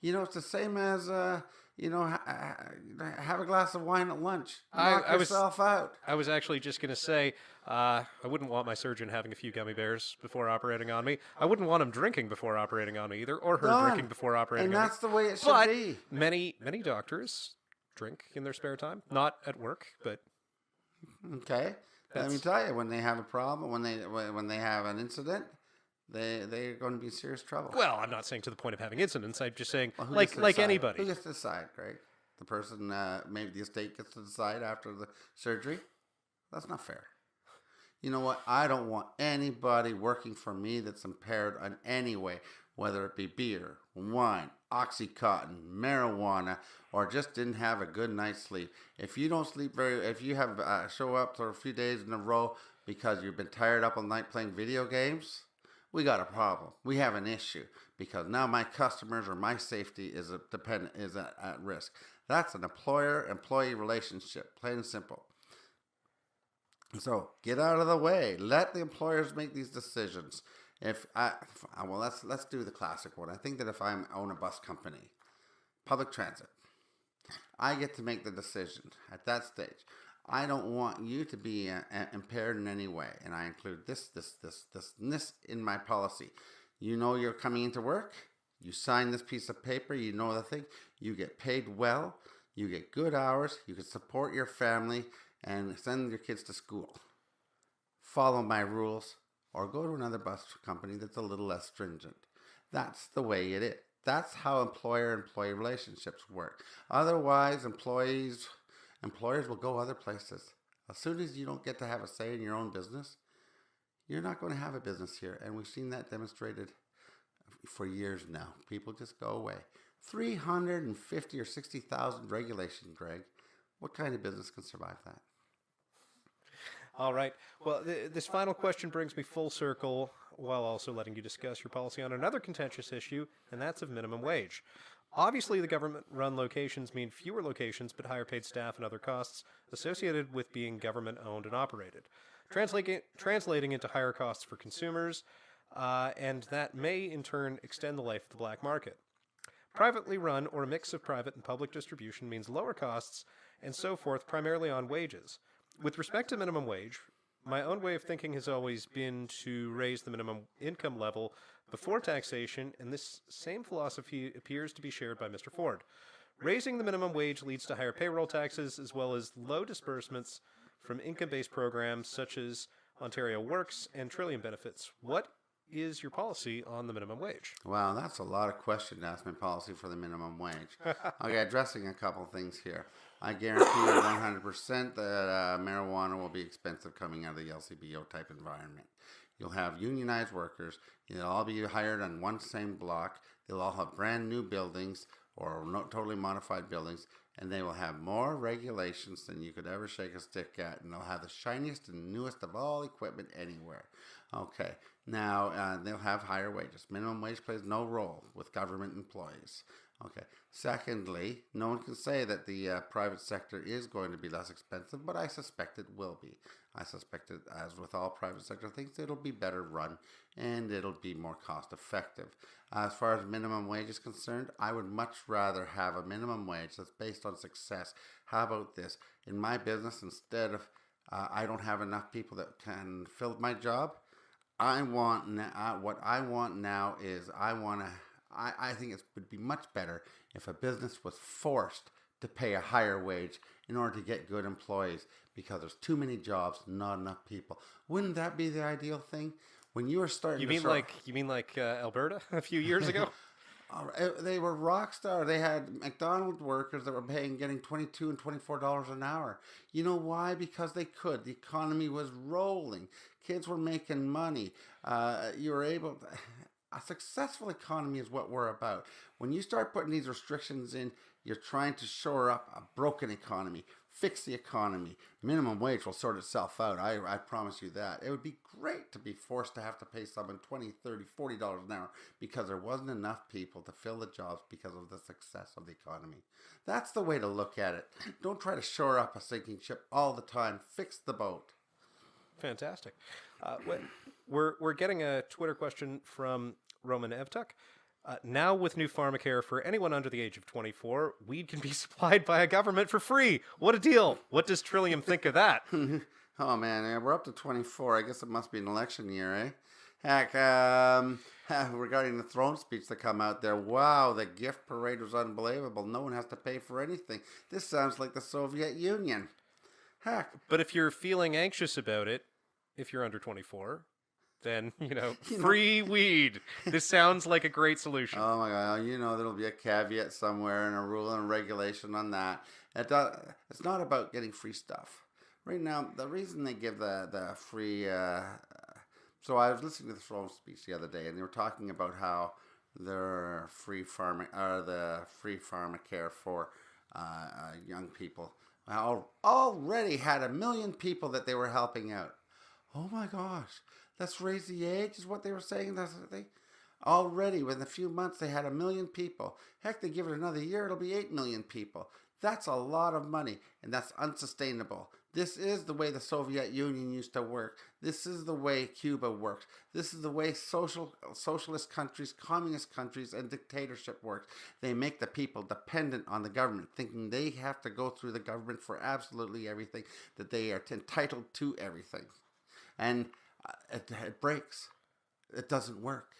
It's the same as, have a glass of wine at lunch. Knock yourself out. I was actually just going to say, I wouldn't want my surgeon having a few gummy bears before operating on me. I wouldn't want him drinking before operating on me either, or her Done. drinking before operating And on me. that's the way it should But be. many doctors drink in their spare time, not at work, but Okay. Let me tell you, when they have a problem, when they have an incident, they're going to be in serious trouble. well, I'm not saying to the point of having incidents. I'm just saying, Well, who like gets to decide? anybody. Who gets to decide, Greg? The person, maybe the estate gets to decide after the surgery? That's not fair. You know what? I don't want anybody working for me that's impaired in any way, whether it be beer, wine, Oxycontin, marijuana, or just didn't have a good night's sleep. If you don't sleep if you have show up for a few days in a row because you've been tired up all night playing video games, we got a problem. We have an issue because now my customers or my safety is at risk. That's an employer-employee relationship, plain and simple. So get out of the way. Let the employers make these decisions. Let's do the classic one. I think that if I own a bus company, public transit, I get to make the decision at that stage. I don't want you to be impaired in any way, and I include this in my policy. You know you're coming into work. You sign this piece of paper. You know the thing. You get paid well. You get good hours. You can support your family and send your kids to school. Follow my rules, or go to another bus company that's a little less stringent. That's the way it is. That's how employer-employee relationships work. Otherwise, employers will go other places. As soon as you don't get to have a say in your own business, you're not going to have a business here. And we've seen that demonstrated for years now. People just go away. 350 or 60,000 regulation, Greg. What kind of business can survive that? All right. Well, this final question brings me full circle while also letting you discuss your policy on another contentious issue, and that's of minimum wage. Obviously, the government-run locations mean fewer locations but higher paid staff and other costs associated with being government-owned and operated, translating into higher costs for consumers, and that may in turn extend the life of the black market. Privately run or a mix of private and public distribution means lower costs and so forth, primarily on wages. With respect to minimum wage, my own way of thinking has always been to raise the minimum income level before taxation, and this same philosophy appears to be shared by Mr. Ford. Raising the minimum wage leads to higher payroll taxes as well as low disbursements from income-based programs such as Ontario Works and Trillium benefits. What is your policy on the minimum wage? Wow, that's a lot of questions to ask my policy for the minimum wage. Okay, addressing a couple of things here. I guarantee you 100% that marijuana will be expensive coming out of the LCBO type environment. You'll have unionized workers. They'll all be hired on one same block. They'll all have brand new buildings or totally modified buildings. and they will have more regulations than you could ever shake a stick at, and they'll have the shiniest and newest of all equipment anywhere. Okay, now they'll have higher wages. Minimum wage plays no role with government employees. Okay. Secondly, no one can say that the private sector is going to be less expensive, but I suspect it will be. I suspect it, as with all private sector things, it'll be better run and it'll be more cost effective. As far as minimum wage is concerned, I would much rather have a minimum wage that's based on success. How about this? In my business, instead of I don't have enough people that can fill my job, what I want now is I think it would be much better if a business was forced to pay a higher wage in order to get good employees, because there's too many jobs, not enough people. Wouldn't that be the ideal thing? When you were starting, You mean like Alberta a few years ago? They were rock star. They had McDonald's workers that were getting $22 and $24 an hour. You know why? Because they could. The economy was rolling. Kids were making money. You were able to. A successful economy is what we're about. When you start putting these restrictions in, you're trying to shore up a broken economy, fix the economy. Minimum wage will sort itself out. I promise you that. It would be great to be forced to have to pay someone $20, $30, $40 an hour because there wasn't enough people to fill the jobs because of the success of the economy. That's the way to look at it. Don't try to shore up a sinking ship all the time. Fix the boat. Fantastic. We're getting a Twitter question from Roman Evtuk. Now with new pharmacare for anyone under the age of 24, weed can be supplied by a government for free. What a deal. What does Trillium think of that? Oh, man, we're up to 24. I guess it must be an election year, eh? Heck, regarding the throne speech that come out there, wow, the gift parade was unbelievable. No one has to pay for anything. This sounds like the Soviet Union. Heck. But if you're feeling anxious about it, if you're under 24, then, free weed. This sounds like a great solution. Oh, my God. There'll be a caveat somewhere and a rule and a regulation on that. It's not about getting free stuff. Right now, the reason they give the free... so I was listening to the throne speech the other day, and they were talking about how the free pharmacare for young people already had 1 million people that they were helping out. Oh my gosh, let's raise the age is what they were saying. That's what they already within a few months they had 1 million people. Heck, they give it another year, it'll be 8 million people. That's a lot of money, and that's unsustainable. This is the way the Soviet Union used to work. This is the way Cuba works. This is the way socialist countries, communist countries, and dictatorship works. They make the people dependent on the government, thinking they have to go through the government for absolutely everything, that they are entitled to everything. And it breaks. It doesn't work.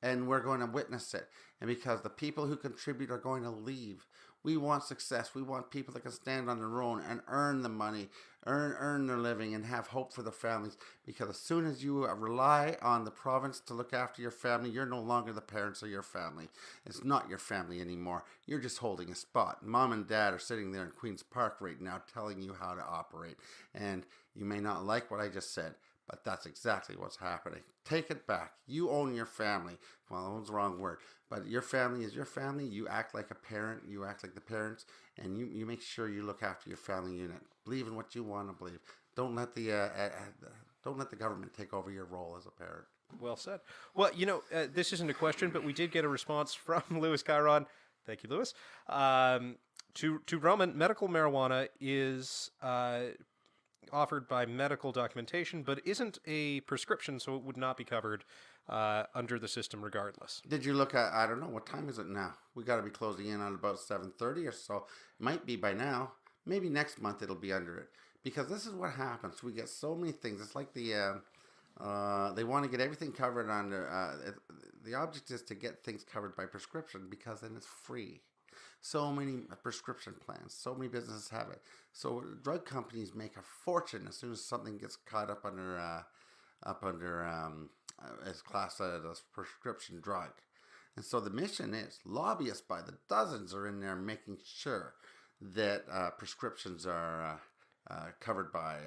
And we're going to witness it. And because the people who contribute are going to leave. We want success. We want people that can stand on their own and earn the money, earn their living, and have hope for their families. Because as soon as you rely on the province to look after your family, you're no longer the parents of your family. It's not your family anymore. You're just holding a spot. Mom and Dad are sitting there in Queen's Park right now telling you how to operate. And you may not like what I just said, but that's exactly what's happening. Take it back. You own your family. Well, that was the wrong word. But your family is your family. You act like a parent. You act like the parents. And you make sure you look after your family unit. Believe in what you want to believe. Don't let the government take over your role as a parent. Well said. Well, this isn't a question, but we did get a response from Lewis Kyron. Thank you, Lewis. To Roman, medical marijuana is... offered by medical documentation, but isn't a prescription, so it would not be covered under the system regardless. Did you look at, I don't know, what time is it now? We got to be closing in on about 7:30 or so. Might be by now. Maybe next month it'll be under it. Because this is what happens. We get so many things. It's like they want to get everything covered under, the object is to get things covered by prescription because then it's free. So many prescription plans, so many businesses have it. So drug companies make a fortune as soon as something gets caught up under as classed as a prescription drug. And so the mission is lobbyists by the dozens are in there making sure that prescriptions are covered by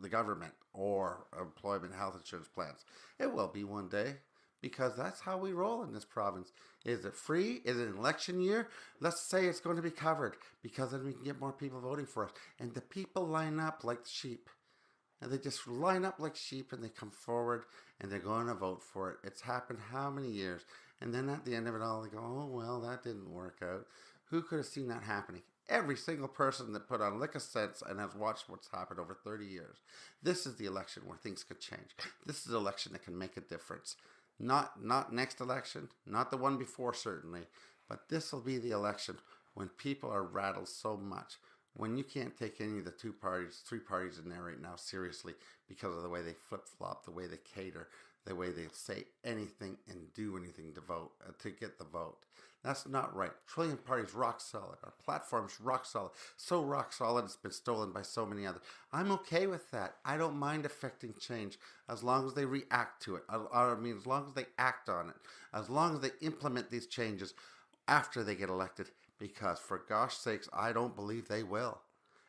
the government or employment health insurance plans. It will be one day. because that's how we roll in this province. Is it free? Is it an election year? Let's say it's going to be covered, because then we can get more people voting for us. And the people line up like sheep. And they just line up like sheep, and they come forward and they're going to vote for it. It's happened how many years? And then at the end of it all, they go, oh, well, that didn't work out. Who could have seen that happening? Every single person that put on lick of sense and has watched what's happened over 30 years. This is the election where things could change. This is the election that can make a difference. Not next election, not the one before certainly, but this will be the election when people are rattled so much. When you can't take any of the three parties in there right now seriously because of the way they flip-flop, the way they cater, the way they say anything and do anything to vote, to get the vote. That's not right. Trillium Party's rock solid. Our platform's rock solid. So rock solid it's been stolen by so many others. I'm okay with that. I don't mind affecting change as long as they react to it. As long as they act on it. As long as they implement these changes after they get elected. Because for gosh sakes, I don't believe they will.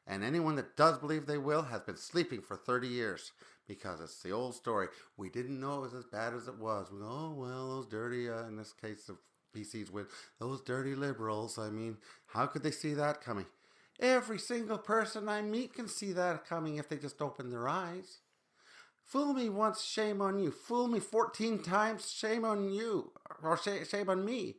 And anyone that does believe they will has been sleeping for 30 years. Because it's the old story. We didn't know it was as bad as it was. We go, oh, well, those dirty, in this case of PC's win, those dirty liberals. I mean, how could they see that coming? Every single person I meet can see that coming if they just open their eyes. Fool me once, shame on you. Fool me 14 times, shame on you. Or shame on me.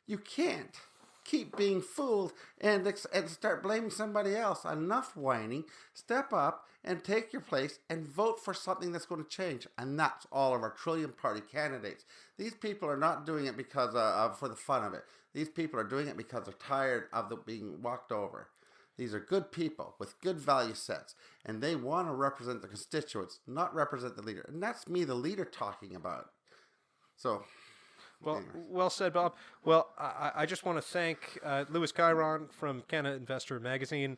You can't keep being fooled and start blaming somebody else. Enough whining. Step up and take your place and vote for something that's going to change. And that's all of our Trillium Party candidates. These people are not doing it because for the fun of it. These people are doing it because they're tired of being walked over. These are good people with good value sets, and they want to represent the constituents, not represent the leader. And that's me, the leader, talking about. So, well, anyways. well said, Bob. Well, I just want to thank Louis Kyron from Cannalnvestor magazine.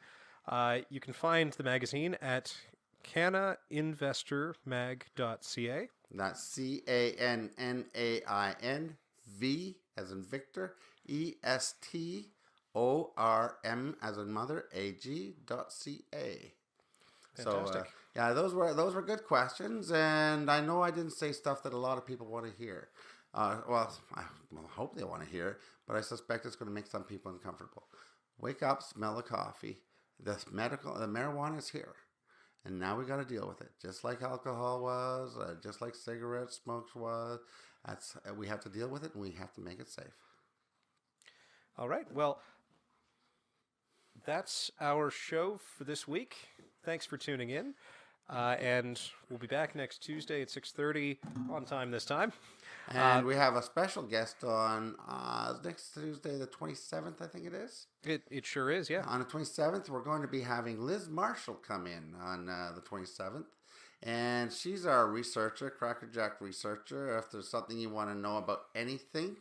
You can find the magazine at cannainvestormag.ca. That's CANNAINV as in Victor, ESTORM as in mother, AG.ca. Fantastic. So yeah, those were good questions, and I know I didn't say stuff that a lot of people want to hear. Well, I hope they want to hear it, but I suspect it's going to make some people uncomfortable. Wake up, smell the coffee. The marijuana is here. And now we got to deal with it, just like alcohol was, just like cigarette smokes was. We have to deal with it, and we have to make it safe. All right. Well, that's our show for this week. Thanks for tuning in. And we'll be back next Tuesday at 6:30 on time this time. And we have a special guest on next Tuesday, the 27th, I think it is. It sure is, yeah. On the 27th, we're going to be having Liz Marshall come in on the 27th. And she's our researcher, Crackerjack researcher. If there's something you want to know about anything,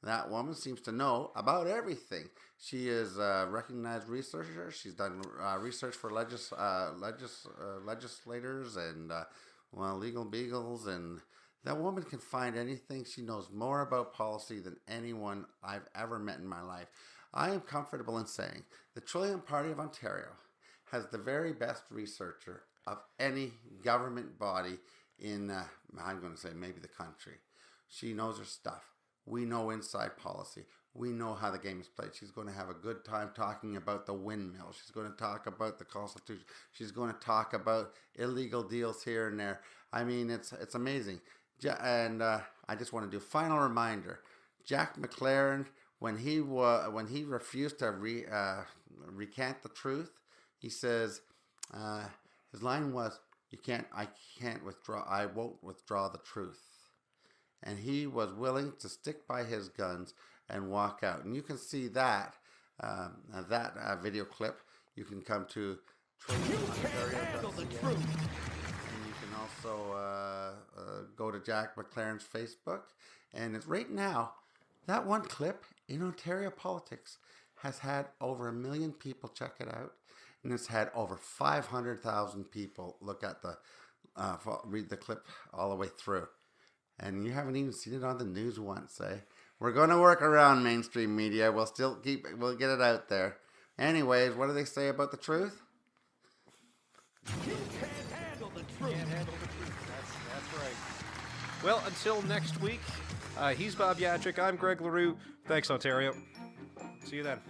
that woman seems to know about everything. She is a recognized researcher. She's done research for legislators and legal beagles. And that woman can find anything. She knows more about policy than anyone I've ever met in my life. I am comfortable in saying the Trillium Party of Ontario has the very best researcher of any government body in, I'm going to say maybe the country. She knows her stuff. We know inside policy. We know how the game is played. She's going to have a good time talking about the windmill. She's going to talk about the Constitution. She's going to talk about illegal deals here and there. I mean, it's amazing. And I just want to do a final reminder. Jack McLaren, when he refused to recant the truth, he says his line was, I won't withdraw the truth. And he was willing to stick by his guns and walk out. And you can see that video clip. You can come to TrilliumTalkTV. And you can also go to Jack McLaren's Facebook. And it's right now, that one clip in Ontario politics has had over 1 million people check it out. And it's had over 500,000 people look at read the clip all the way through. And you haven't even seen it on the news once, eh? We're going to work around mainstream media. We'll get it out there. Anyways, what do they say about the truth? You can't handle the truth. Can't handle the truth. That's right. Well, until next week, he's Bob Yaciuk. I'm Greg LaRue. Thanks, Ontario. See you then.